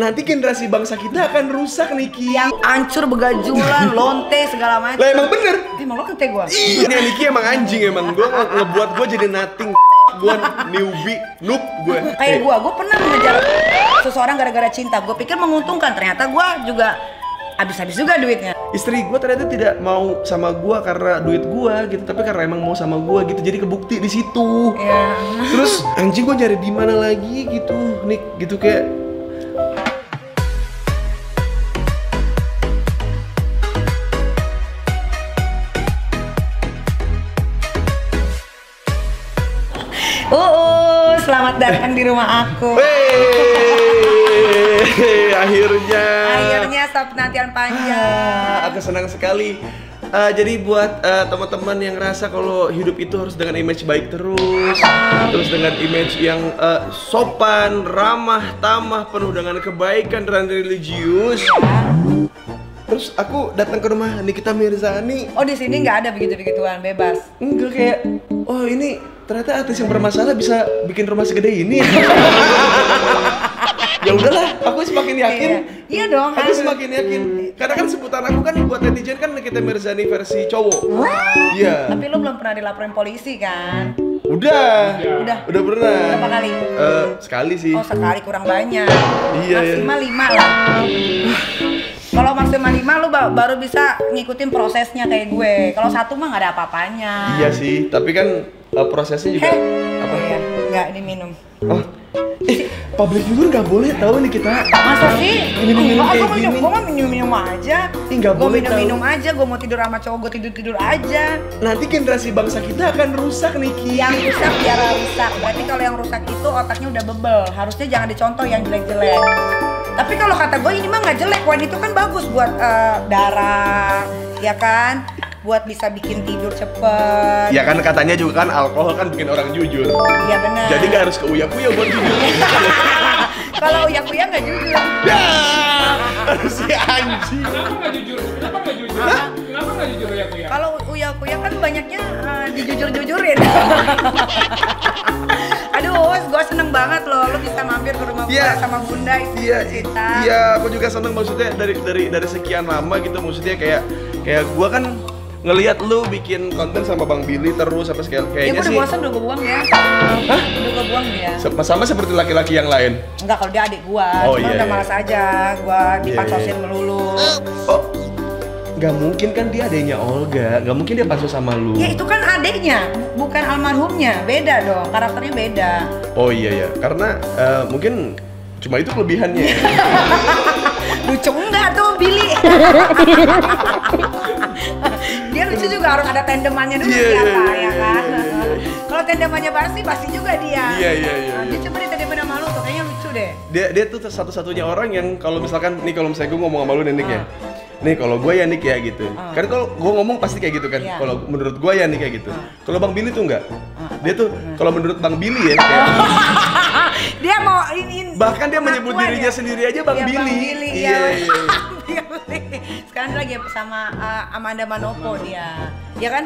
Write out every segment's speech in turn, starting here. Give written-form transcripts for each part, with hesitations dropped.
nanti generasi bangsa kita akan rusak, Niki. Yang hancur begajulan, lonte segala macam. Lah emang bener. Emang lo kete gua. Iya, Niki emang anjing emang. Gua ngebuat gua jadi nothing. Gua newbie, noob gua. Kayak gua pernah mengejar seseorang gara-gara cinta. Gua pikir menguntungkan, ternyata gua juga habis-habis juga duitnya. Istri gue ternyata tidak mau sama gue karena duit gue gitu, tapi karena emang mau sama gue gitu, jadi kebukti di situ. Ya. Terus anjing gue nyari di mana lagi gitu, Nik, gitu kayak. Selamat datang di rumah aku. Akhirnya setelah penantian panjang. Aku senang sekali. Jadi buat teman-teman yang ngerasa kalau hidup itu harus dengan image baik terus dengan image yang sopan, ramah, tamah, penuh dengan kebaikan dan religius. Terus aku datang ke rumah Nikita Mirzani. Oh, di sini nggak ada begitu-begituan, bebas. Enggak, kayak oh ini ternyata artis yang bermasalah bisa bikin rumah segede ini. Ya udahlah, aku semakin yakin. Iya dong. Aku semakin yakin. Karena kan sebutan aku kan buat netizen kan Nikita Mirzani versi cowok. Iya. Tapi lo belum pernah dilaporin polisi kan? Udah pernah. Berapa kali? Sekali sih. Oh, sekali kurang banyak. Iya. Maksimal 5 lah. Kalau maksimal 5 lu baru bisa ngikutin prosesnya kayak gue. Kalau 1 mah nggak ada apa-apanya. Iya sih, tapi kan prosesnya juga apa ya? Nggak diminum. Oh, public figure nggak boleh tahu nih kita. Masa sih? Minum-minum kayak gini. Gue mah minum-minum aja. Nggak boleh tahu. Gue minum aja. Gue mau tidur sama cowok, gue tidur aja. Nanti generasi bangsa kita akan rusak, Niki. Yang rusak biar rusak. Berarti kalau yang rusak itu otaknya udah bebel. Harusnya jangan dicontoh yang jelek-jelek. Tapi kalau kata gue ini mah nggak jelek, wine itu kan bagus buat darah, ya kan? Buat bisa bikin tidur cepet. Ya kan katanya juga kan alkohol kan bikin orang jujur. Iya benar. Jadi nggak harus ke uya-kuya buat jujur. Kalau uya-kuya nggak jujur. Ya, harus si anjing. Kenapa nggak jujur? Kenapa nggak jujur uya-kuya? Kalau uya-kuya kan banyaknya dijujur-jujurin. Aduh, gue seneng banget loh, lo bisa mampir ke rumah gue sama Bunda itu cerita. Iya, aku juga seneng maksudnya dari sekian lama gitu, maksudnya kayak gue kan ngelihat lu bikin konten sama Bang Billy terus apa kayaknya sih. Ya gue udah bosan, udah gue buang ya. Hah? Udah gue buang dia. Sama seperti laki-laki yang lain. Enggak, kalau dia adik gue, cuma udah malas aja, gue dipansosin melulu. Oh, nggak mungkin kan dia adeknya Olga, nggak mungkin dia pansos sama lu. Ya itu kan adeknya, bukan almarhumnya, beda dong, karakternya beda. Oh iya ya, karena mungkin cuma itu kelebihannya. Lucu enggak tuh Billy? Dia lucu juga, harus ada tandemannya dulu siapa ya kan? Kalau tandemannya pasti juga dia. Iya. Dia coba ditandemin sama lu tuh, kayaknya lucu deh. Dia tuh satu-satunya orang yang kalau misalkan gue ngomong sama lu nih Nick ya. Nih kalau gue ya Nick ya gitu. Karena kalau gue ngomong pasti kayak gitu kan. Kalau menurut gue ya Nick kayak gitu. Kalau Bang Billy tuh enggak. Dia tuh kalau menurut Bang Billy ya kayak dia mau ini bahkan dia menyebut dirinya sendiri aja Bang Billy. Iya. Sekarang dia lagi sama Amanda Manopo dia. Iya kan?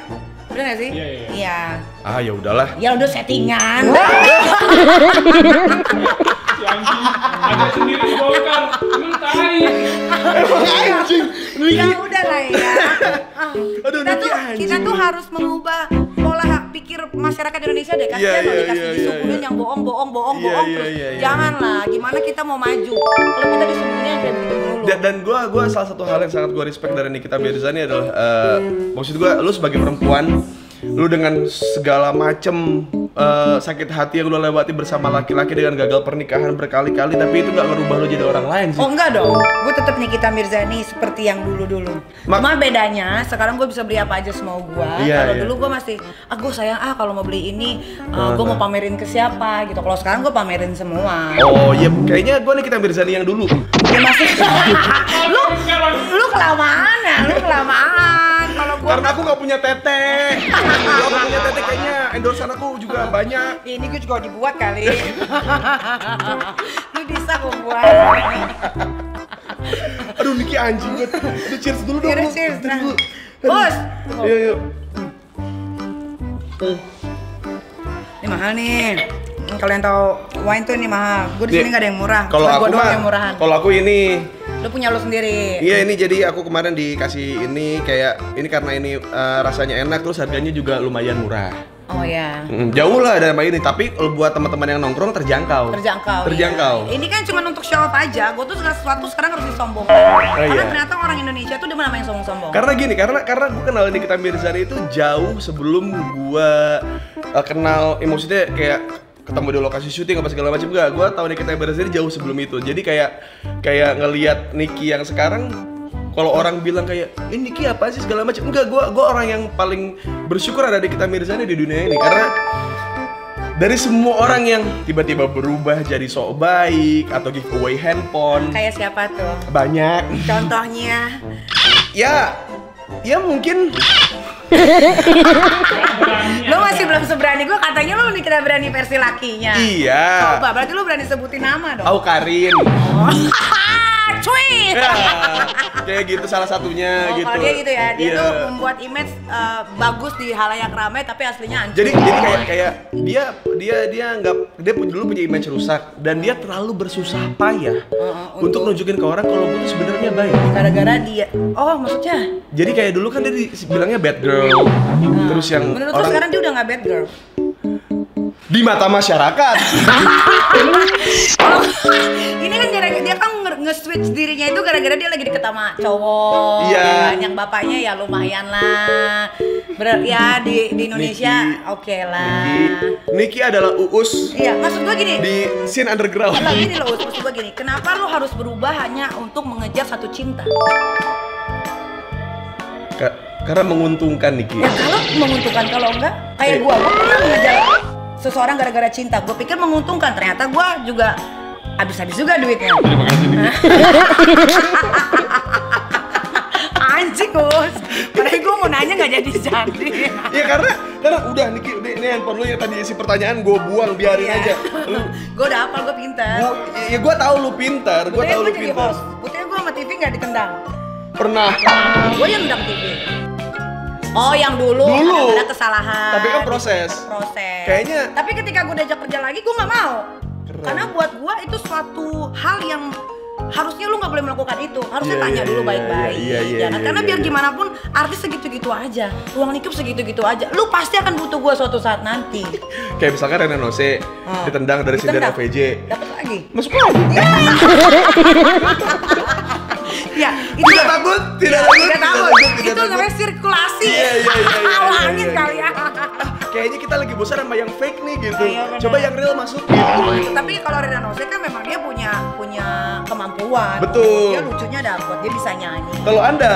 Bener gak sih? Iya. Ah ya udahlah. Ya udah settingan. Si anjing ada sendiri dibongkar, emang tai. Emang anjing. Ya udah lah ya. Aduh, kita tuh harus mengubah pola pikir masyarakat Indonesia deh. Kasihan loh dikasih disuguhin yang bohong terus. Janganlah, gimana kita mau maju kalau kita disuguhin yang kayak begitu dulu. Dan gue salah satu hal yang sangat gue respect dari Nikita Mirzani adalah maksud gue lu sebagai perempuan, lu dengan segala macem sakit hati yang lu lewati bersama laki-laki dengan gagal pernikahan berkali-kali, tapi itu nggak ngerubah lu jadi orang lain sih. Oh enggak dong, gue tetap Nikita Mirzani seperti yang dulu-dulu. Cuma bedanya sekarang gue bisa beli apa aja semau gue. Kalau dulu gue masih, gue sayang kalau mau beli ini, gue mau pamerin ke siapa gitu. Kalau sekarang gue pamerin semua. Oh iya, kayaknya gue Nikita Mirzani yang dulu. Ya masih. lu kelamaan ya, lu kelamaan. Kalau gue karena aku nggak punya tete. Kalau aku punya tete kayaknya endorsean aku juga banyak. Ini gue juga dibuat kali. Lu bisa gue buat. Aduh Niki anjing banget. Aduh cheers dulu dong. Cheers. Bos. Yuk. Ini mahal nih. Kalau yang tahu wine tuh ini mahal. Gue di sini nggak ada yang murah. Kalau Cuma aku gua doang mah, yang murahan. kalau aku ini, Lu punya lu sendiri. iya ini jadi aku kemarin dikasih ini kayak ini karena ini rasanya enak terus harganya juga lumayan murah. Oh ya. Jauh lah dari ini, tapi kalau buat teman-teman yang nongkrong terjangkau. Terjangkau. Iya. Ini kan cuma untuk show off aja. Gue tuh segala sesuatu sekarang harus disombongkan. Karena iya. ternyata orang Indonesia tuh demen sama yang sombong-sombong. Karena gini, karena gue kenal Nikita Mirzani itu jauh sebelum gue kenal, maksudnya kayak ketemu di lokasi syuting apa segala macam. Enggak, gue tahu Nikita Mirzani jauh sebelum itu. Jadi kayak ngelihat Niki yang sekarang, kalau orang bilang kayak ini Niki apa sih segala macam, enggak, gue orang yang paling bersyukur ada Nikita Mirzani di dunia ini karena dari semua orang yang tiba-tiba berubah jadi sok baik atau giveaway handphone. Kayak siapa tuh? Banyak. Contohnya? Ya mungkin. Lo masih belum seberani gue, katanya lo Nikita berani versi lakinya. Iya. Coba, berarti lo berani sebutin nama dong. Karin. Cuy. Ya, kayak gitu salah satunya gitu. Kalau dia gitu ya, dia Iya. tuh membuat image bagus di halayak ramai tapi aslinya hancur. Jadi kayak dia dulu punya image rusak dan dia terlalu bersusah payah untuk nunjukin ke orang kalau gue tuh sebenarnya baik. Gara-gara dia. Oh, maksudnya? Jadi kayak dulu kan dia bilangnya bad girl. Terus yang Menurut lo orang sekarang dia udah nggak bad girl? di mata masyarakat. Ini kan gara-gara dia kan nge-switch dirinya itu gara-gara dia lagi deket sama cowok. Iya. Kan, yang bapaknya ya lumayan lah. Ya di Indonesia oke lah. Niki adalah Uus Iya, maksud gua gini. di scene underground. Kalau gini loh, maksud gua gini. Kenapa lo harus berubah hanya untuk mengejar satu cinta? Karena menguntungkan Niki. Ya kalau menguntungkan, kalau enggak kayak gua pernah mengejar seseorang gara-gara cinta. Gua pikir menguntungkan, ternyata gua juga habis-habis juga duitnya. Terima kasih Niki. Anjing, Gus. Padahal gua mau nanya nggak jadi. Iya karena udah Niki, ini handphone lu yang tadi isi pertanyaan gue buang, biarin Iya. aja. Lu Gua udah hafal, gua pintar. gue tahu lu pintar, gue tahu lu jadi pintar. host. Buktinya gua sama TV nggak ditendang. Pernah. Gua yang nendang TV. Oh, yang dulu ada kesalahan. Tapi kan proses. Kayaknya- Tapi ketika gue diajak kerja lagi, gue nggak mau. Keren. Karena buat gue itu suatu hal yang harusnya lu nggak boleh melakukan itu. Harusnya Iya, tanya iya, dulu iya, baik-baik. iya, iya, Ya kan? iya, Karena iya, biar iya. gimana pun artis segitu-gitu aja, ruang lingkup segitu-gitu aja. Lu pasti akan butuh gue suatu saat nanti. Kayak misalkan Rena Nose ditendang dari Sindara Ditendang. VJ. Dapat lagi. Masuk lagi. Ya, itu Tidak takut, tidak takut, tidak takut. tidak Itu takut. namanya sirkulasi. Iya. Hawa angin iya. kali ya. Kayaknya kita lagi bosan sama yang fake nih gitu. Iya, benar. Coba yang real masuk gitu. Tapi kalau Rina Nose kan memang dia punya kemampuan. Betul. Dia lucunya dapet, dia bisa nyanyi. Kalau Anda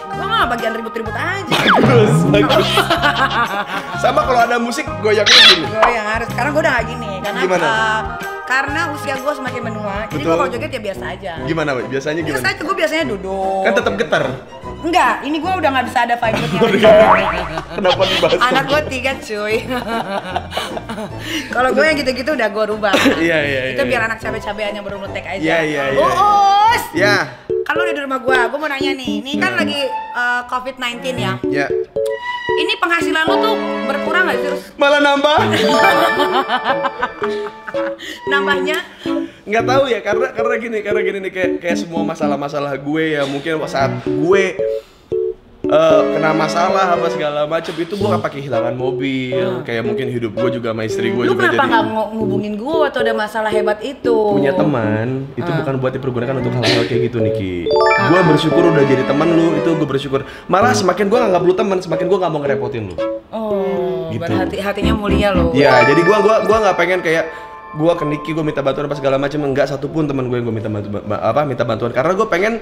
Gua mah bagian ribut-ribut aja. bagus. Sama kalau ada musik goyangnya gini. Gue yang harus. Sekarang gue udah gak gini karena Gimana? karena usia gue semakin menua. Jadi Betul. gue kalau joget ya biasa aja. Gimana, Mbak? Biasanya Biasa gimana? aja, gue biasanya duduk. Kan tetap getar. Enggak, ini gue udah gak bisa ada vibe-nya. Kenapa dibahas? Anak gue 3 cuy. Kalau gue yang gitu-gitu udah gue rubah. Iya. Itu biar anak cabe-cabean yang baru ngetek aja. Iya. Uus! Ya. Kan lu udah di rumah gue mau nanya nih. Ini kan lagi COVID-19 ya. Ya. Ini penghasilan lu tuh berkurang gak sih terus? Malah nambah. Nambahnya? Nggak tahu ya, karena gini nih, kayak semua masalah gue ya, mungkin saat gue kena masalah apa segala macam itu gue nggak pakai kehilangan mobil, kayak mungkin hidup gue juga sama istri gue Lu juga kenapa jadi nggak ngubungin gue waktu ada masalah hebat itu? punya teman itu bukan buat dipergunakan untuk hal-hal kayak gitu Niki. Gue bersyukur udah jadi teman lu, itu gue bersyukur. Malah semakin gue nganggap lu teman, semakin gue nggak mau ngerepotin lu. Oh, Gitu. hatinya mulia loh. Ya, jadi gue nggak pengen kayak gue ke Niki gue minta bantuan apa segala macam, enggak satupun teman gue yang gue minta bantuan karena gue pengen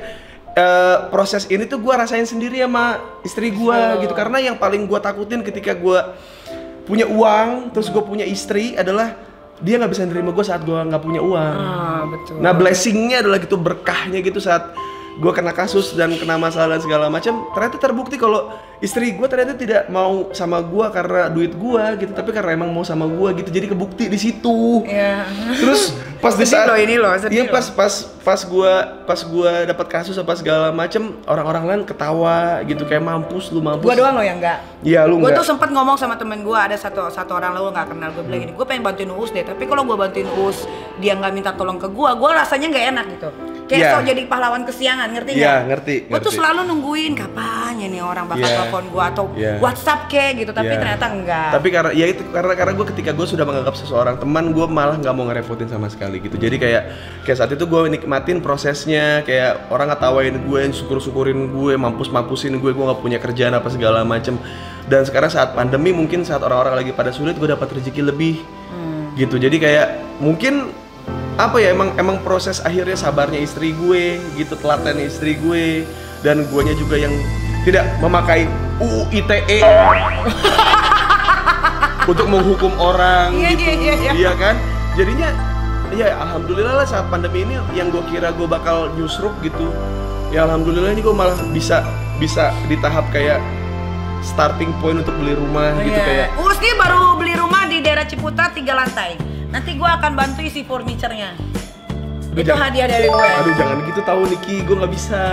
proses ini tuh gue rasain sendiri sama istri gue gitu, karena yang paling gue takutin ketika gue punya uang terus gue punya istri adalah dia nggak bisa nerima gue saat gue nggak punya uang. Betul. Nah blessingnya adalah gitu, berkahnya gitu saat gue kena kasus dan kena masalah dan segala macam, ternyata terbukti kalau istri gue ternyata tidak mau sama gue karena duit gue gitu, tapi karena emang mau sama gue gitu, jadi kebukti di situ. Iya. Terus pas di saat sedih pas gue dapat kasus apa segala macam, orang-orang lain ketawa gitu kayak mampus lu mampus. Gue doang loh yang enggak. Iya lu Gue enggak. tuh sempat ngomong sama temen gue, ada satu orang lo nggak kenal, gue bilang gini, gue pengen bantuin Uus deh, tapi kalau gue bantuin Uus dia nggak minta tolong ke gue rasanya nggak enak gitu. Kayak sok jadi pahlawan kesiangan, ngerti nggak? Iya, ngerti. Gue tuh selalu nungguin kapan ya nih orang bakal telepon gue atau WhatsApp kayak gitu, tapi ternyata enggak. Tapi karena ya itu karena gue ketika gue sudah menganggap seseorang teman, gue malah nggak mau ngerepotin sama sekali gitu. Jadi kayak saat itu gue nikmatin prosesnya, kayak orang ngetawain gue, syukur-syukurin gue, mampus-mampusin gue nggak punya kerjaan apa segala macem. Dan sekarang saat pandemi mungkin saat orang-orang lagi pada sulit, gue dapat rezeki lebih gitu. Jadi kayak mungkin apa ya, emang proses akhirnya sabarnya istri gue gitu, telaten istri gue, dan guanya juga yang tidak memakai UU ITE untuk menghukum orang gitu. Iya kan, jadinya ya alhamdulillah lah saat pandemi ini yang gue kira gue bakal nyusruk gitu, ya alhamdulillah ini gue malah bisa di tahap kayak starting point untuk beli rumah gitu. Kayak Uus nih baru beli rumah di daerah Ciputat 3 lantai. Nanti gue akan bantu isi furniturnya. Itu hadiah dari gue. Aduh jangan gitu tahu Niki, gue nggak bisa.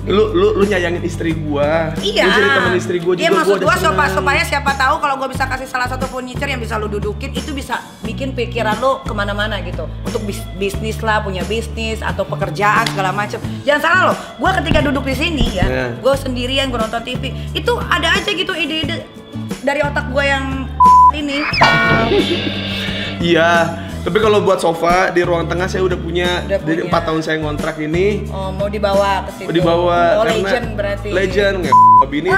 Lu nyayangin istri gue. Iya. Lu jadi temen istri gue juga. Iya, maksud gue supaya siapa tahu kalau gue bisa kasih salah satu furniture yang bisa lu dudukin, itu bisa bikin pikiran lu kemana-mana gitu. Untuk bisnis lah, punya bisnis atau pekerjaan segala macem. Jangan salah loh, gue ketika duduk di sini ya, gue sendirian, gue nonton TV, itu ada aja gitu ide-ide dari otak gue yang ini. Iya, tapi kalau buat sofa di ruang tengah saya udah punya. Dari 4 tahun saya ngontrak ini. Oh, mau dibawa ke situ. Mau dibawa karena legend berarti. Legend ini.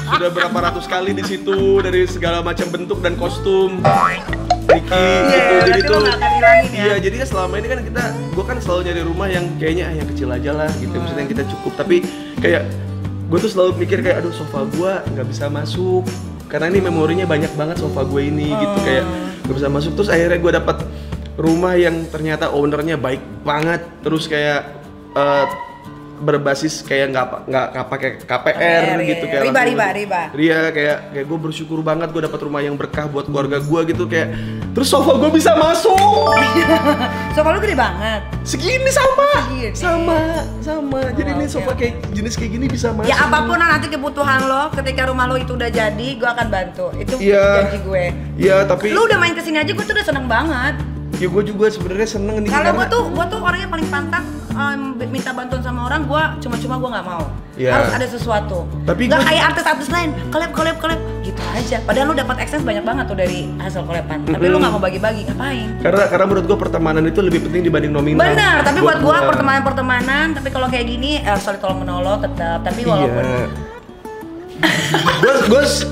Sudah berapa ratus kali di situ dari segala macam bentuk dan kostum. Niki gitu. Jadi tuh iya, jadi kan selama ini kan gue kan selalu nyari rumah yang kayaknya yang kecil aja lah gitu, maksudnya yang kita cukup, tapi kayak gue tuh selalu mikir kayak aduh sofa gue nggak bisa masuk karena ini memorinya banyak banget sofa gue ini gitu, kayak gak bisa masuk. Terus akhirnya gue dapat rumah yang ternyata ownernya baik banget, terus kayak berbasis kayak nggak pakai KPR gitu, kayak riba. Iya, kayak gue bersyukur banget gue dapat rumah yang berkah buat keluarga gue gitu, kayak terus sofa gue bisa masuk. Sofa lu gede banget. Segini sama. Jadi ini sofa kayak jenis kayak gini bisa masuk. Ya apapun nanti kebutuhan lo, ketika rumah lo itu udah jadi, gue akan bantu. Itu janji gue. Iya, tapi lu udah main kesini aja, gue tuh udah seneng banget. Ya gue juga sebenarnya seneng nih. Kalau gue tuh orangnya paling pantang minta bantuan sama orang, gue cuma gue nggak mau. Harus ada sesuatu. Tapi nggak kayak artis-artis lain, collab gitu aja. Padahal lu dapat akses banyak banget tuh dari hasil collaban. Tapi lu nggak mau bagi-bagi, ngapain? Karena menurut gue pertemanan itu lebih penting dibanding nominal. Benar, tapi buat gue pertemanan. Tapi kalau kayak gini, sorry tolong menolong tetap. Tapi walaupun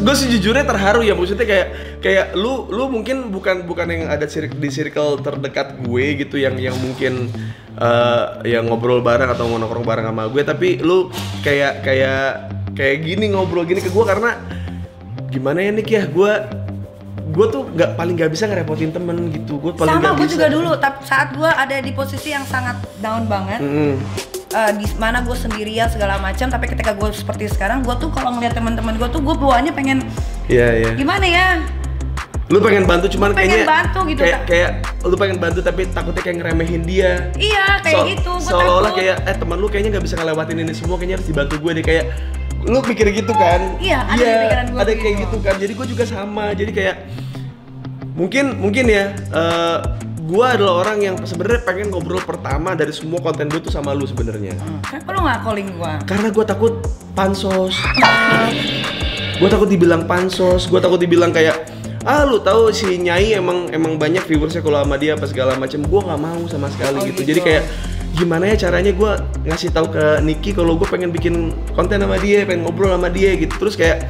gue sejujurnya terharu ya, maksudnya kayak lu mungkin bukan yang ada di circle terdekat gue gitu yang mungkin yang ngobrol bareng atau nongkrong bareng sama gue, tapi lu kayak gini ngobrol gini ke gue karena gimana ya Nick ya, gue tuh paling nggak bisa ngerepotin temen gitu. Gue paling sama gue juga bisa. dulu, tapi saat gue ada di posisi yang sangat down banget. Di mana gue sendirian segala macam, tapi ketika gue seperti sekarang, gue tuh kalau ngeliat teman-teman gue tuh gue bawaannya pengen gimana ya, lu pengen bantu cuman pengen kayaknya bantu gitu, kayak lu pengen bantu tapi takutnya kayak ngeremehin dia. Iya kayak gitu, gue seolah-olah takut kayak teman lu kayaknya nggak bisa ngelewatin ini semua, kayaknya harus dibantu gue deh, kayak lu pikir gitu kan. Iya, ada di pikiran gue ada kayak gitu kan, jadi gue juga sama, jadi kayak mungkin ya gue adalah orang yang sebenarnya pengen ngobrol pertama dari semua konten gue tuh sama lu sebenarnya. Kenapa lu nggak calling gue? Karena gue takut pansos. Gue takut dibilang pansos, gue takut dibilang kayak lu tahu si Nyai emang banyak viewersnya kalau sama dia apa segala macam. Gue nggak mau sama sekali gitu. Jadi kayak gimana ya caranya gue ngasih tahu ke Niki kalau gue pengen bikin konten sama dia, pengen ngobrol sama dia gitu. Terus kayak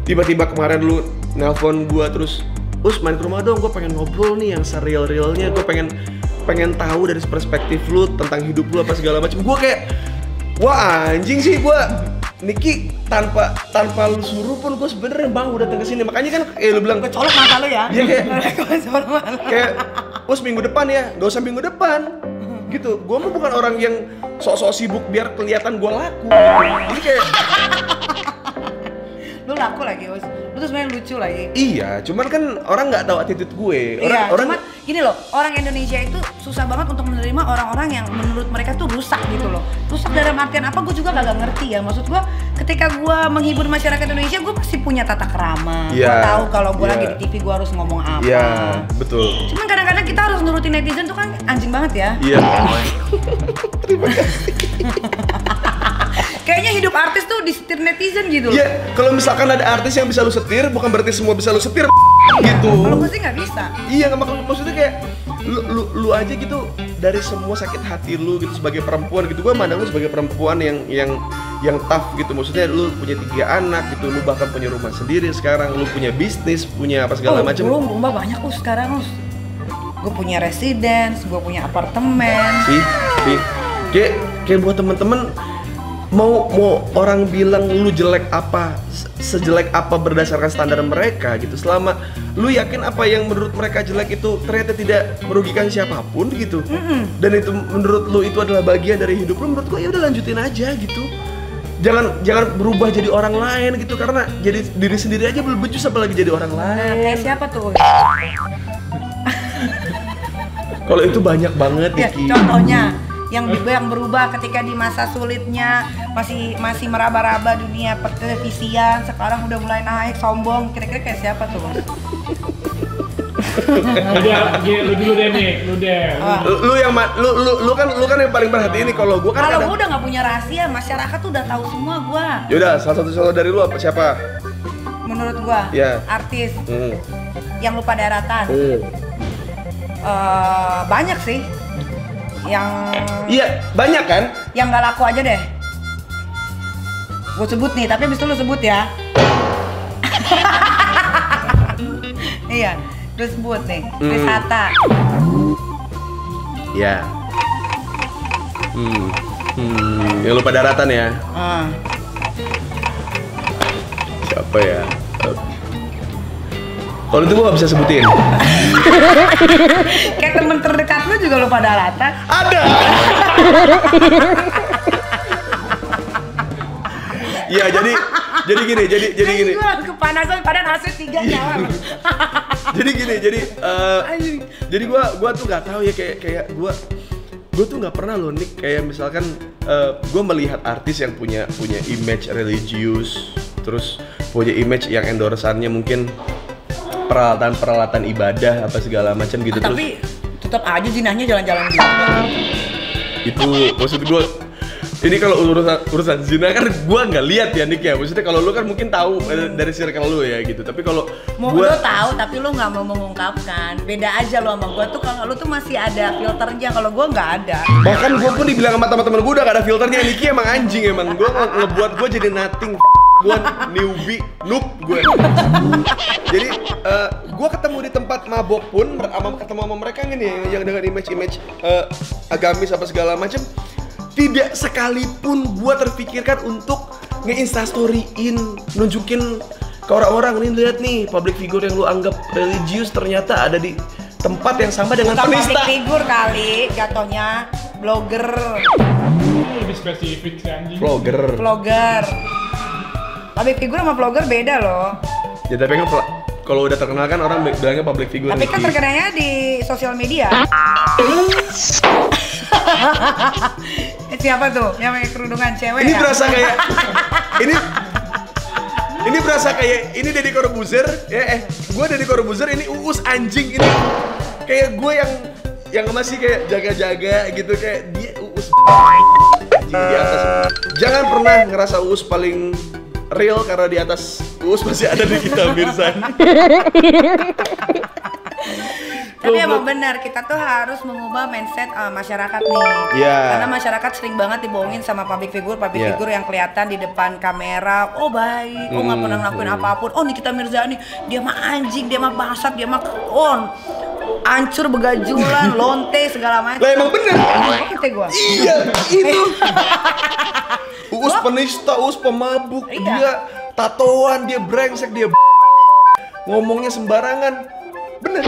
tiba-tiba kemarin lu nelpon gue terus, Us main ke rumah dong, gue pengen ngobrol nih yang sereal-realnya, gue pengen tahu dari perspektif lu tentang hidup lu apa segala macam. Gue kayak wah anjing sih, gue Niki tanpa lu suruh pun gue sebenarnya mau datang ke sini. Makanya kan lu bilang kecolok mata lu ya. Iya kayak Us minggu depan ya, gak usah minggu depan. gitu. Gue mah bukan orang yang sok-sok sibuk biar kelihatan gue laku gitu. Jadi kayak Lu laku lagi, Us. Lu tuh sebenarnya lucu lagi. iya, cuman kan orang nggak tahu attitude gue. Iya, Orang cuman gini loh, orang Indonesia itu susah banget untuk menerima orang-orang yang menurut mereka tuh rusak gitu loh. Rusak dalam artian apa? Gue juga kagak ngerti ya. Maksud gue, ketika gue menghibur masyarakat Indonesia, gue pasti punya tata krama. Gue Iya, tahu kalau gue iya. lagi di TV gue harus ngomong apa. Iya, betul. Cuman kadang-kadang kita harus nurutin netizen tuh kan anjing banget ya. Iya. Kayaknya hidup artis tuh disetir netizen gitu loh. Iya, kalau misalkan ada artis yang bisa lu setir, bukan berarti semua bisa lu setir gitu. Kalau gue sih nggak bisa. Iya, maksudnya kayak lu aja gitu dari semua sakit hati lu gitu sebagai perempuan gitu. Gua mandang lu sebagai perempuan yang tough gitu. Maksudnya lu punya 3 anak gitu, lu bahkan punya rumah sendiri sekarang, lu punya bisnis, punya apa segala macam. Gue rumah banyak sekarang Gue punya residence, gue punya apartemen. Sih. Kayak buat temen-temen mau orang bilang lu jelek apa, sejelek apa berdasarkan standar mereka gitu, selama lu yakin apa yang menurut mereka jelek itu ternyata tidak merugikan siapapun gitu, dan itu menurut lu itu adalah bagian dari hidup lu, menurut gua ya udah lanjutin aja gitu. Jangan berubah jadi orang lain gitu, karena jadi diri sendiri aja belum becus apalagi jadi orang lain. Nah, kayak siapa tuh? Kalau itu banyak banget Ya, Iki. contohnya yang berubah ketika di masa sulitnya masih meraba-raba dunia pertelevisian, sekarang udah mulai naik sombong, kira-kira kayak siapa tuh? Udah, lu dulu deh nih, lu deh. Lu kan yang paling perhatiin nih. Kalau gua kan Kalau kadang- gue udah nggak punya rahasia, masyarakat tuh udah tahu semua gue. Yaudah, salah satu contoh dari lu apa? Siapa? Menurut gue, Ya. artis yang lupa daratan banyak sih. Yang Iya, banyak kan? yang nggak laku aja deh. Gue sebut nih, tapi abis itu lu sebut ya. Iya, lu sebut nih. Chris Hatta. Ya. Yang lupa daratan ya. Siapa ya? Kalau itu gua nggak bisa sebutin. Kayak temen terdekat lu juga lupa daratan. Ada. Iya, jadi gini. Gue langsung kepanasan, padahal hasil 3 nyawa. Jadi gua tuh nggak tahu ya, kayak gua tuh nggak pernah loh Nick, kayak misalkan gua melihat artis yang punya image religius, terus punya image yang endorsannya mungkin peralatan ibadah apa segala macam gitu. Tapi tetap aja jinahnya jalan-jalan gitu. Itu maksud gue, ini kalau urusan zina kan gue nggak lihat ya Nick ya. Maksudnya kalau lu kan mungkin tahu dari circle lu ya gitu. Tapi kalau Lu tahu tapi lu nggak mau mengungkapkan. Beda aja lu sama gue tuh, kalau lu tuh masih ada filternya, kalau gue nggak ada. bahkan gue pun dibilang sama teman-teman gue udah gak ada filternya. Nicky emang anjing, emang gue ngebuat gue jadi nothing. Gue newbie, noob gue. Jadi gue ketemu di tempat mabok pun ketemu sama mereka nih yang dengan image agamis apa segala macam, tidak sekalipun gue terpikirkan untuk nge-instastoryin, nunjukin ke orang-orang, nih lihat nih public figure yang lu anggap religius ternyata ada di tempat yang sama dengan Bukan penista. public figure kali, jatuhnya blogger. Lebih spesifik sih anjing. Vlogger. Public figure sama vlogger beda loh. Ya tapi kan kalau udah terkenal kan orang bilangnya public figure. Tapi kan Nicky. terkenalnya di sosial media. Siapa tuh yang pakai kerudungan cewek? Ini ya? berasa kayak ini berasa kayak ini Deddy Corbuzier ya, gue Deddy Corbuzier, ini Uus anjing, ini kayak gue yang masih kayak jaga-jaga gitu, kayak dia Uus anjing di atas. Jangan pernah ngerasa Uus paling real karena di atas Uus masih ada di kita Mirsan. Tapi emang benar, kita tuh harus mengubah mindset masyarakat nih. Iya. Karena masyarakat sering banget dibohongin sama public figure yang kelihatan di depan kamera, oh baik, oh nggak pernah ngelakuin apapun. Oh Nikita Mirzani, dia mah anjing, dia mah bangsat, dia mah hancur begajulan, lonte segala macam. Lah emang bener. Lonte gua. Iya, itu. Uus penista, Uus pemabuk, Iya. dia tatoan, dia brengsek, dia ngomongnya sembarangan. Bener.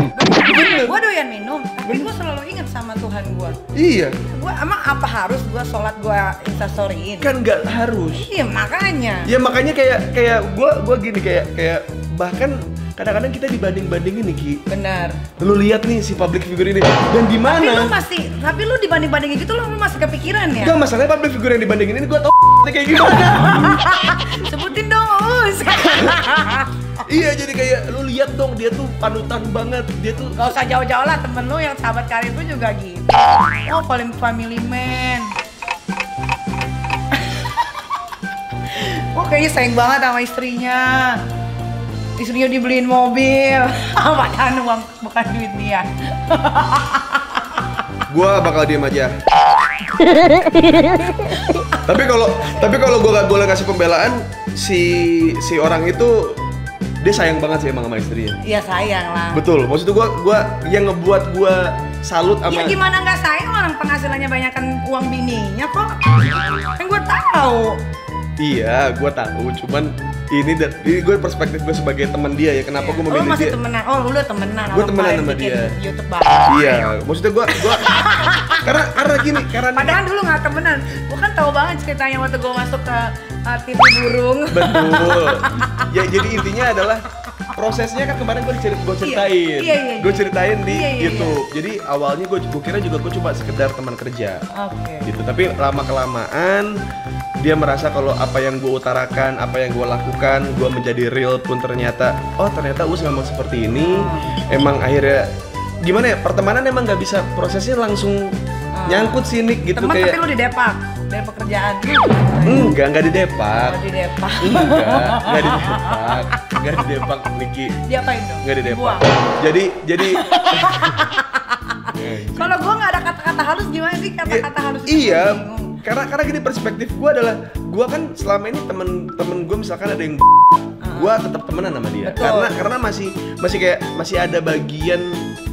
Gue doyan minum, tapi gue selalu ingat sama Tuhan gue. Iya. Gue emang apa harus gue sholat gue instastoryin? Kan nggak harus. Iya makanya. Ya makanya kayak gue gini kayak bahkan kadang-kadang kita dibanding-bandingin nih Ki. Benar. Lu lihat nih si public figure ini dan di mana? Tapi lu dibanding-bandingin gitu lu masih kepikiran ya? Enggak, masalahnya public figure yang dibandingin ini gue tau kayak gimana. Sebutin dong, Us. Iya, jadi kayak lu lihat dong dia tuh panutan banget. Dia tuh Gak usah jauh-jauh lah, temen lu yang sahabat karib gue juga gitu. Oh, paling family man. Oh, kayaknya sayang banget sama istrinya. Istrinya dibeliin mobil. Padahal uang bukan duit dia. gua bakal diem aja. tapi kalau gua gak boleh kasih pembelaan, si orang itu dia sayang banget sih emang sama istrinya. Iya sayang lah. Betul, maksud gua yang ngebuat gua salut sama. Ya gimana nggak sayang, orang penghasilannya banyakan uang bininya kok. Kan gua tahu. Iya, gua tahu, cuman ini gue perspektif gue sebagai teman dia ya, kenapa gue memilih masih dia. temenan. Oh, lu udah temenan. Gue temenan sama dia. YouTube banget. Iya, maksudnya gue karena gini, karena padahal dulu nggak temenan. Gue kan tahu banget ceritanya waktu gue masuk ke TV burung. Betul. Ya jadi intinya adalah prosesnya kan kemarin gue ceritain. Iya. Gue ceritain di Iya. YouTube. Jadi awalnya gue kira juga gue cuma sekedar teman kerja. Oke. Gitu. Tapi lama kelamaan dia merasa kalau apa yang gue utarakan, apa yang gue lakukan, gue menjadi real pun ternyata Us memang seperti ini. Emang akhirnya gimana ya, pertemanan emang nggak bisa prosesnya langsung nyangkut sini gitu. Temen kayak tapi lu di Depak dari pekerjaan. Enggak di Depak. Oh, di Depak. Enggak di Depak, Niki. Diapain dong? Enggak di Depak. Dibuang. Jadi Kalau gua nggak ada kata-kata halus, gimana sih kata-kata halus? itu? iya, Gua bingung. karena gini, perspektif gue adalah gue kan selama ini temen gue misalkan ada yang gue tetap temenan sama dia. Betul. Karena masih ada bagian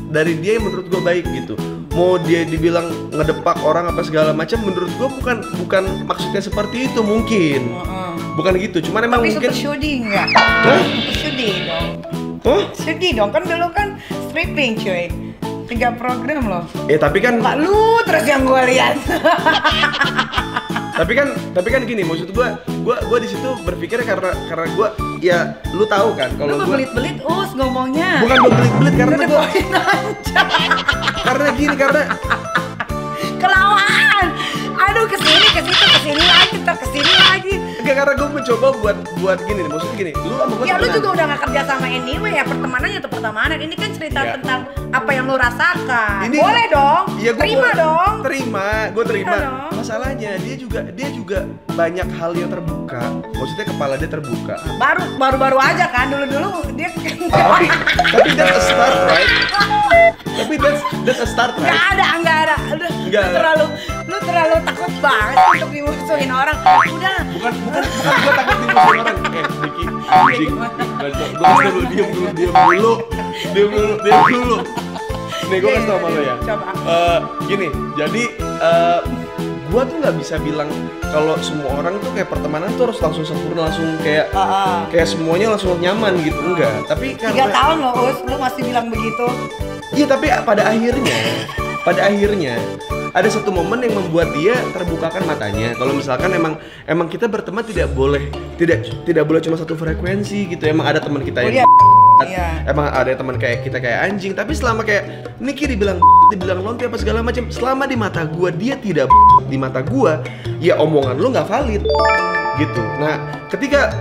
dari dia yang menurut gue baik gitu. Mau dia dibilang ngedepak orang apa segala macam, menurut gue bukan maksudnya seperti itu mungkin. Bukan gitu, cuman emang Tapi mungkin. super shooting nggak? Hah? Super shooting dong. Hah? Sedih dong, kan dulu kan stripping cuy. 3 program loh. Tapi kan Pak lu terus yang gue lihat. tapi kan gini, maksud gue di situ berpikirnya karena gue ya lu tahu kan Lu kalau gue belit-belit us ngomongnya. bukan gue belit-belit karena Udah gue poin aja. karena Kelamaan. Aduh kesini lagi. enggak, karena gue mencoba buat gini nih, maksudnya gini, lu sama gue Ya lu temenan. juga udah gak kerja sama anyway ya, pertemanannya itu pertemanan. Ini kan cerita Iya. tentang apa yang lu rasakan. Ini- Boleh dong. Iya, gue terima dong. Gue terima. Iya dong. Masalahnya dia juga banyak hal yang terbuka. Maksudnya kepala dia terbuka. Baru aja kan, dulu dia Tapi that's a start, right? Tapi that's a start, right? Nggak ada. Udah, Nggak. lu terlalu takut banget untuk dimusuhin orang. Udah. Bukan gue takut dimusuhin orang. Niki, anjing. Gue dulu diam dulu. Nih gue kasih tau sama lo ya. Coba. Gini, jadi gue tuh nggak bisa bilang kalau semua orang tuh kayak pertemanan tuh harus langsung sempurna, langsung kayak semuanya langsung nyaman gitu, enggak. Tapi 3 karena tahun loh Us, lu masih bilang begitu. iya, tapi pada akhirnya ada satu momen yang membuat dia terbukakan matanya. Kalau misalkan emang kita berteman tidak boleh cuma satu frekuensi gitu. Emang ada teman kita yang Iya. emang ada teman kayak kita kayak anjing, tapi selama kayak Niki dibilang lonte apa segala macam, selama di mata gua dia tidak di mata gua, ya omongan lu nggak valid gitu. Nah, ketika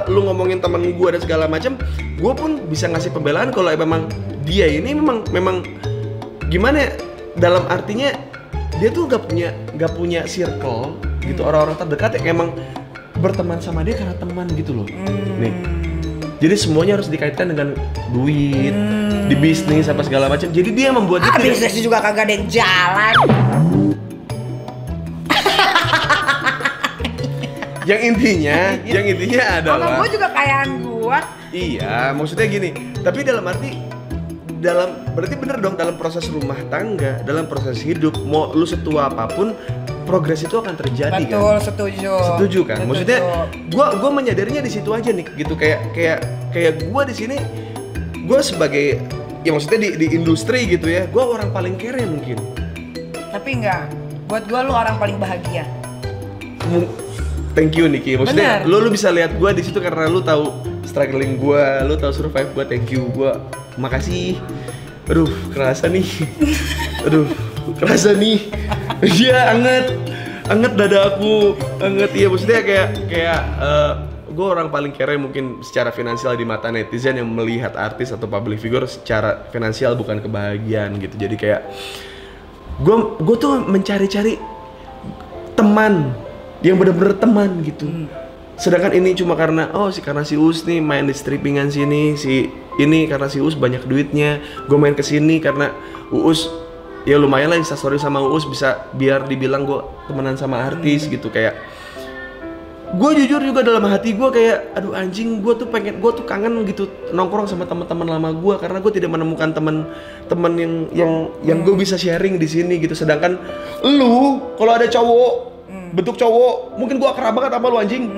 lu ngomongin teman gua dan segala macam, gua pun bisa ngasih pembelaan kalau memang dia ini memang gimana ya, dalam artinya dia tuh gak punya circle gitu, orang-orang terdekat yang emang berteman sama dia karena teman gitu loh. Nih. Jadi semuanya harus dikaitkan dengan duit, di bisnis apa segala macam. Jadi dia membuat dia tidak- Bisnis juga kagak ada yang jalan. yang intinya adalah Sama gua juga kayaan gua. iya, maksudnya gini. Tapi berarti bener dong, dalam proses rumah tangga, dalam proses hidup, mau lu setua apapun, progres itu akan terjadi. Betul, kan? Setuju kan? Betul. Maksudnya gua menyadarinya di situ aja nih gitu, kayak gua di sini, gua sebagai ya maksudnya di industri gitu ya, gue orang paling kere mungkin. Tapi enggak, buat gue lu orang paling bahagia. Thank you Niki, maksudnya lu bisa lihat gue di situ karena lu tahu struggling gue, lu tahu survive gue. Thank you, gue makasih. Aduh, kerasa nih. Aduh, kerasa nih. Iya, anget dada aku, anget. Iya, maksudnya kayak gue orang paling kere mungkin secara finansial di mata netizen yang melihat artis atau public figure secara finansial bukan kebahagiaan gitu. Jadi kayak gue tuh mencari-cari teman yang bener-bener teman gitu. Sedangkan ini cuma karena karena si Uus nih main di strippingan sini, si ini karena si Uus banyak duitnya, gue main kesini karena Uus ya lumayan lah instastory sama Uus bisa biar dibilang gue temenan sama artis gitu. Kayak gue jujur juga dalam hati gue kayak aduh anjing, gue tuh kangen gitu nongkrong sama teman-teman lama gue karena gue tidak menemukan teman yang gue bisa sharing di sini gitu. Sedangkan lu kalau ada cowok bentuk cowok, mungkin gua akrab banget sama lu anjing.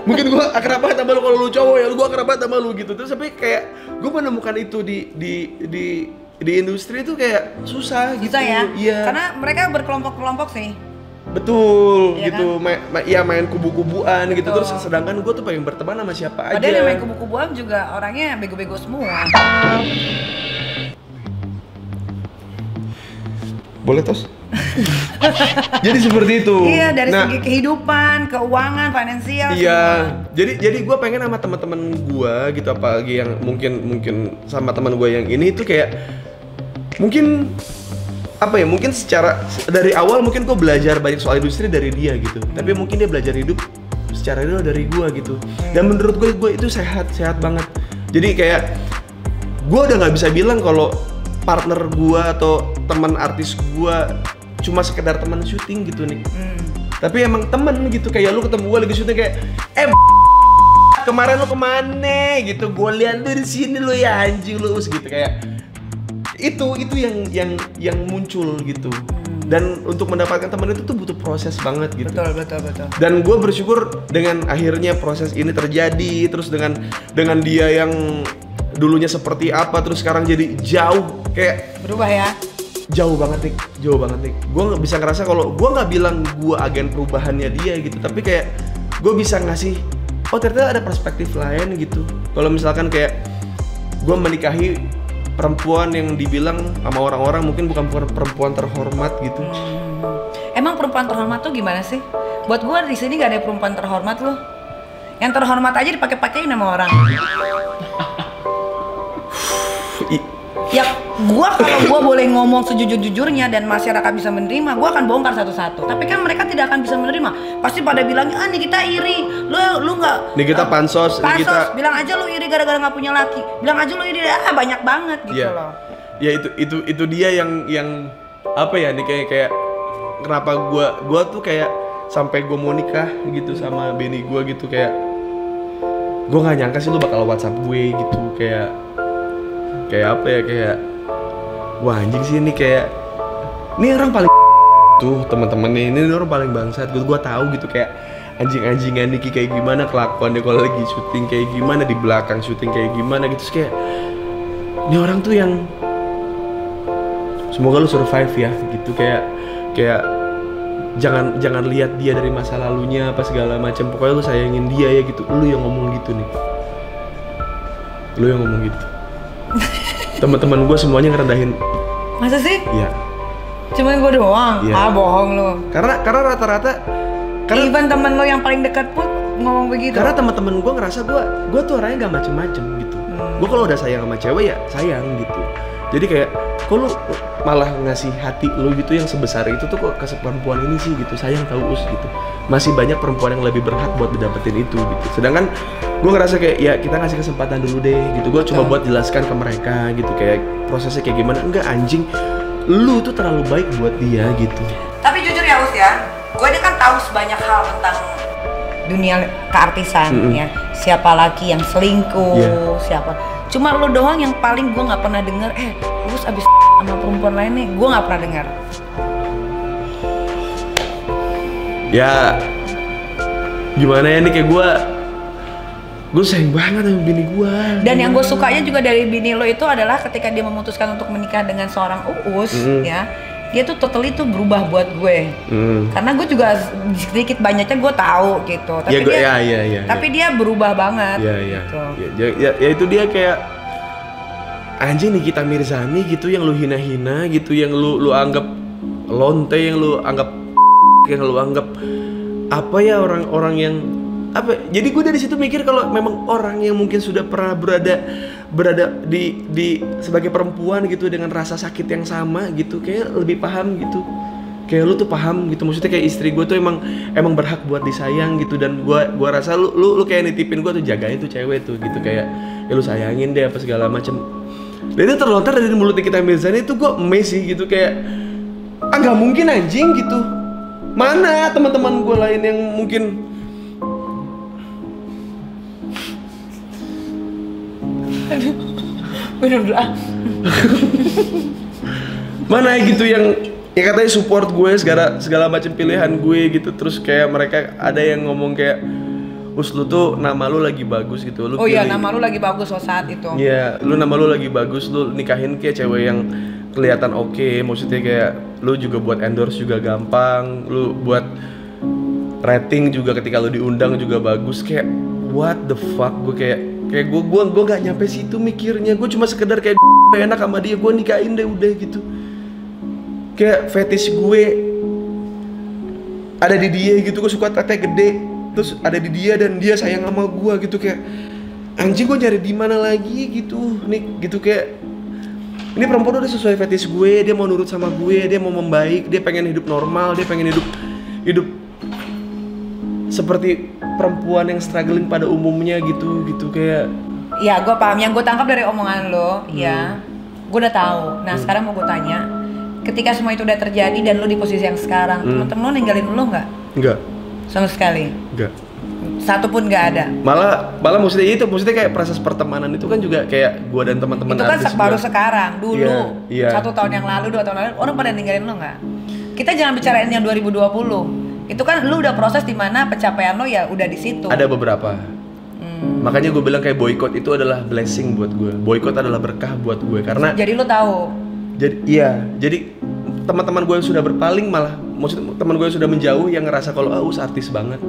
Mungkin gua akrab banget sama lu kalau lu cowok ya, gua akrab banget sama lu gitu. Terus tapi kayak gua menemukan itu di industri itu kayak susah gitu. Susah ya? Iya. Karena mereka berkelompok-kelompok sih. Betul, ya gitu. Kan? Main kubu-kubuan gitu. Betul. Terus sedangkan gua tuh pengen berteman sama siapa aja. Padahal yang main kubu-kubuan juga orangnya bego-bego semua. Boleh tos? Jadi seperti itu. Iya, dari segi kehidupan, keuangan, finansial. Iya. Semua. Jadi gue pengen sama teman-teman gue gitu, apalagi yang mungkin sama teman gue yang ini tuh kayak mungkin apa ya? Mungkin secara dari awal mungkin gue belajar banyak soal industri dari dia gitu. Tapi mungkin dia belajar hidup secara real dari gue gitu. Dan menurut gue itu sehat banget. Jadi kayak gue udah nggak bisa bilang kalau partner gue atau teman artis gue cuma sekedar teman syuting gitu nih. Tapi emang temen gitu, kayak lu ketemu gue lagi syuting kayak kemarin lu kemana gitu, gue lihat lu di sini lu ya anjing lu gitu. Kayak itu yang muncul gitu. Dan untuk mendapatkan teman itu tuh butuh proses banget gitu. Betul. Dan gue bersyukur dengan akhirnya proses ini terjadi, terus dengan dia yang dulunya seperti apa terus sekarang jadi jauh kayak berubah ya. Jauh banget nih. Gue nggak bisa ngerasa kalau gue nggak bilang gue agen perubahannya dia gitu, tapi kayak gue bisa ngasih ternyata ada perspektif lain gitu. Kalau misalkan kayak gue menikahi perempuan yang dibilang sama orang-orang mungkin bukan perempuan terhormat gitu. Emang perempuan terhormat tuh gimana sih? Buat gue di sini nggak ada perempuan terhormat loh. Yang terhormat aja dipakai-pakein sama orang. Ya, kalau gua boleh ngomong sejujur-jujurnya dan masyarakat bisa menerima, gua akan bongkar satu-satu. Tapi kan mereka tidak akan bisa menerima. Pasti pada bilang, nih kita iri, lu nggak. Nih kita pansos, kita bilang aja lu iri gara-gara nggak punya laki. Bilang aja lu iri, banyak banget gitu loh. Ya itu dia yang apa ya nih kayak kenapa gua tuh kayak sampai gua mau nikah gitu sama bini gua gitu, kayak gua nggak nyangka sih lu bakal WhatsApp gue gitu, kayak apa ya, kayak wah anjing sih ini, kayak ini orang paling tuh teman-teman nih, ini orang paling bangsat. Gue tahu gitu kayak anjing-anjingan Niki kayak gimana kelakuannya kalau lagi syuting, kayak gimana di belakang syuting kayak gimana gitu. Terus kayak ini orang tuh yang semoga lu survive ya gitu, kayak jangan lihat dia dari masa lalunya apa segala macam, pokoknya lu sayangin dia ya gitu. Lu yang ngomong gitu nih, lu yang ngomong gitu. Teman-teman gue semuanya ngerendahin. Masa sih? Iya. Cuman gue doang? Iya. Bohong lu. Karena rata-rata even temen lo yang paling dekat pun ngomong begitu. Karena teman-teman gue ngerasa gue tuh orangnya gak macem-macem gitu. Gue kalau udah sayang sama cewek ya sayang gitu. Jadi kayak kok lu malah ngasih hati lu gitu yang sebesar itu tuh kok ke perempuan ini sih gitu. Sayang tahu Us gitu. Masih banyak perempuan yang lebih berhak buat dapetin itu gitu. Sedangkan gue ngerasa kayak ya kita ngasih kesempatan dulu deh gitu. Gue coba buat jelaskan ke mereka gitu, kayak prosesnya kayak gimana. Enggak anjing, lu tuh terlalu baik buat dia gitu. Tapi jujur ya Us ya, gue ini kan tahu sebanyak hal tentang dunia keartisan ya. Siapa laki yang selingkuh, siapa. Cuma lu doang yang paling gue nggak pernah dengar. Us abis sama perempuan lain nih, gue nggak pernah dengar. Ya gimana ya nih, kayak Gue sayang banget sama bini gue. Dan yang gue sukanya juga dari bini lo itu adalah ketika dia memutuskan untuk menikah dengan seorang Uus, ya, dia tuh totally tuh berubah buat gue. Karena gue juga sedikit banyaknya gue tahu gitu. Tapi tapi dia berubah banget. Gitu. Ya itu dia kayak anjing Nikita Mirzani gitu yang lu hina-hina gitu, yang lu anggap lonte, yang lu anggap apa ya orang-orang yang apa. Jadi gue dari situ mikir kalau memang orang yang mungkin sudah pernah berada di sebagai perempuan gitu dengan rasa sakit yang sama gitu, kayak lebih paham gitu. Kayak lu tuh paham gitu, maksudnya kayak istri gue tuh emang berhak buat disayang gitu. Dan gue rasa lu kayak nitipin gue tuh, jagain tuh cewek tuh gitu, kayak ya lu sayangin deh apa segala macem. Dan itu terlontar dari mulut Nikita Mirzani itu gue amazed sih gitu, kayak nggak mungkin anjing gitu. Mana teman-teman gue lain yang mungkin bener-bener mana gitu yang ya katanya support gue segala macam pilihan gue gitu. Terus kayak mereka ada yang ngomong kayak, Us lu tuh nama lu lagi bagus gitu, lu iya nama lu lagi bagus saat itu. Iya, lu nama lu lagi bagus, lu nikahin kayak cewek yang kelihatan oke. Maksudnya kayak lu juga buat endorse juga gampang, lu buat rating juga ketika lu diundang juga bagus. Kayak what the fuck, gue kayak gue nggak nyampe situ mikirnya. Gue cuma sekedar kayak enak sama dia, gue nikahin deh udah gitu. Kayak fetish gue ada di dia gitu, gue suka tete gede terus ada di dia dan dia sayang sama gue gitu. Kayak anjing, gue nyari di mana lagi gitu nih gitu. Kayak ini perempuan udah sesuai fetish gue, dia mau nurut sama gue, dia mau membaik, dia pengen hidup normal, dia pengen hidup seperti perempuan yang struggling pada umumnya gitu kayak. Ya gue paham, yang gue tangkap dari omongan lo, ya gue udah tahu. Nah sekarang mau gue tanya, ketika semua itu udah terjadi dan lo di posisi yang sekarang, temen-temen lo ninggalin lo nggak? Enggak. Sama sekali? Enggak. Satu pun nggak ada? Malah maksudnya kayak proses pertemanan itu kan juga kayak gue dan teman-teman itu kan baru juga. sekarang, dulu Iya. 1 tahun yang lalu, 2 tahun lalu, orang pada ninggalin lo nggak? Kita jangan bicarain yang 2020. Itu kan lu udah proses di mana pencapaian lo ya udah di situ. Ada beberapa. Makanya gue bilang kayak boykot itu adalah blessing buat gue. Boykot adalah berkah buat gue karena. Jadi lu tahu. Jadi teman-teman gue yang sudah berpaling, malah maksudnya teman gue yang sudah menjauh yang ngerasa kalau Us artis banget.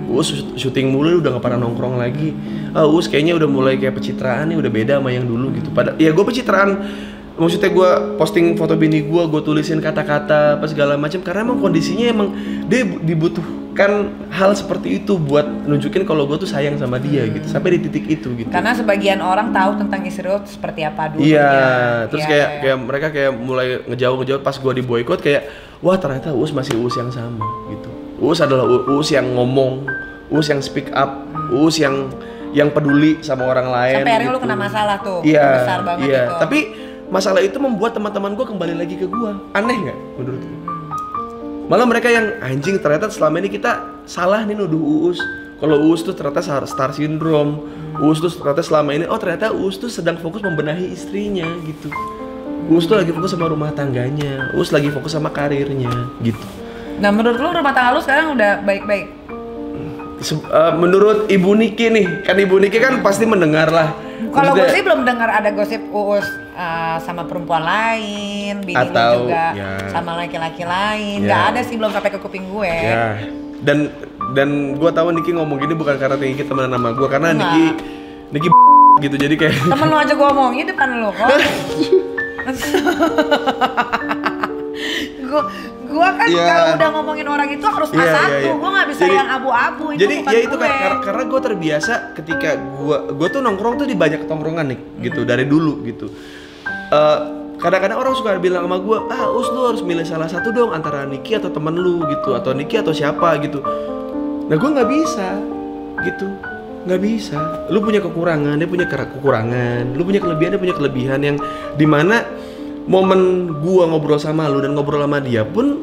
Us syuting mulu udah gak pernah nongkrong lagi. Us kayaknya udah mulai kayak pencitraan nih, udah beda sama yang dulu gitu. Ya gue pencitraan. Maksudnya gue posting foto bini gue tulisin kata-kata apa segala macam karena emang kondisinya emang dia dibutuhkan hal seperti itu buat nunjukin kalau gue tuh sayang sama dia gitu, sampai di titik itu gitu. Karena sebagian orang tahu tentang istri lo seperti apa dulu. Iya, terus kayak mereka kayak mulai ngejauh pas gue di boykot, kayak wah ternyata Us masih Us yang sama gitu. Us adalah Us yang ngomong, Us yang speak up, Us yang peduli sama orang lain. Sampai akhirnya gitu. lo kena masalah tuh, iya, besar banget iya. itu. Tapi masalah itu membuat teman-teman gue kembali lagi ke gue. Aneh nggak menurut gue? Malah mereka yang anjing, ternyata selama ini kita salah nih nuduh Uus. Kalau Uus tuh ternyata star syndrome. Uus tuh ternyata selama ini, ternyata Uus tuh sedang fokus membenahi istrinya gitu. Uus tuh lagi fokus sama rumah tangganya. Uus lagi fokus sama karirnya gitu. Nah menurut lu rumah tangga lu sekarang udah baik-baik? Menurut Ibu Niki nih, kan Ibu Niki kan pasti mendengar lah. Kalau gue sih belum dengar ada gosip Uus sama perempuan lain, bini lu juga sama laki-laki lain. Nggak ada sih, belum sampai ke kuping gue. Ya. Dan gue tahu Niki ngomong gini bukan karena Niki temenan sama gue, karena Niki gitu, jadi kayak temen lu aja gue omongin depan lu kok. Gue kan kalau udah ngomongin orang itu harus A1, gue nggak bisa yang abu-abu. Jadi ya itu karena gue terbiasa ketika gue tuh nongkrong tuh di banyak tongkrongan nih gitu dari dulu gitu. Kadang-kadang orang suka bilang sama gue, Us lu harus milih salah satu dong antara Niki atau temen lu gitu, atau Niki atau siapa gitu. Nah gue nggak bisa gitu, nggak bisa. Lu punya kekurangan, dia punya kekurangan. Lu punya kelebihan, dia punya kelebihan, yang dimana momen gua ngobrol sama lu dan ngobrol sama dia pun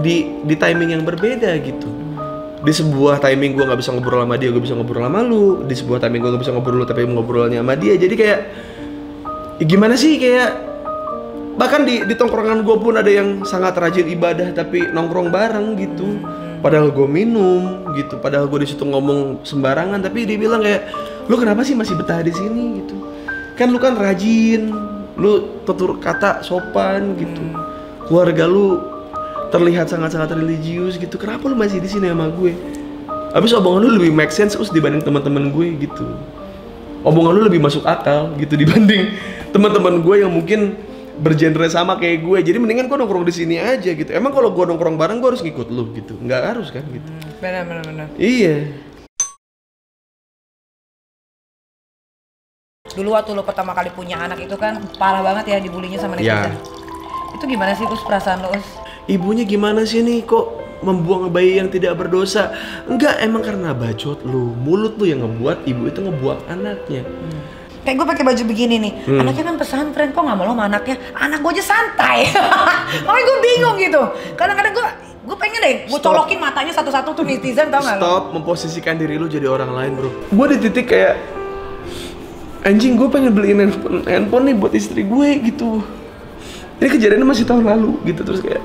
di timing yang berbeda gitu. Di sebuah timing gua nggak bisa ngobrol sama dia, gua bisa ngobrol sama lu. Di sebuah timing gua nggak bisa ngobrol lu tapi ngobrolnya sama dia. Jadi kayak ya gimana sih, kayak bahkan di tongkrongan gua pun ada yang sangat rajin ibadah tapi nongkrong bareng gitu. Padahal gue minum gitu, padahal gue di situ ngomong sembarangan, tapi dia bilang kayak, lu kenapa sih masih betah di sini gitu? Kan lu kan rajin, lu tutur kata sopan gitu. Keluarga lu terlihat sangat-sangat religius gitu. Kenapa lu masih di sini sama gue? Habis omongan lu lebih make sense dibanding teman-teman gue gitu. Omongan lu lebih masuk akal gitu dibanding teman-teman gue yang mungkin bergenre sama kayak gue. Jadi mendingan gue nongkrong di sini aja gitu. Emang kalau gue nongkrong bareng gue harus ngikut lu gitu? Nggak harus kan gitu. Benar. Iya. Dulu waktu lo pertama kali punya anak itu kan parah banget ya dibulinya sama netizen. Itu gimana sih Us perasaan lo Us? Ibunya gimana sih nih kok membuang bayi yang tidak berdosa? Enggak, emang karena bacot lu, mulut lu yang ngebuat ibu itu ngebuang anaknya. Kayak gue pakai baju begini nih, anaknya kan pesantren, kok nggak mau sama anaknya? Anak gue aja santai. Makanya gue bingung gitu. Kadang-kadang gue pengen deh, gue colokin matanya satu-satu tuh netizen, tau nggak? Stop memposisikan diri lu jadi orang lain, bro. Gue di titik kayak anjing, gue pengen beliin handphone nih buat istri gue gitu. Ini kejadiannya masih tahun lalu gitu, terus kayak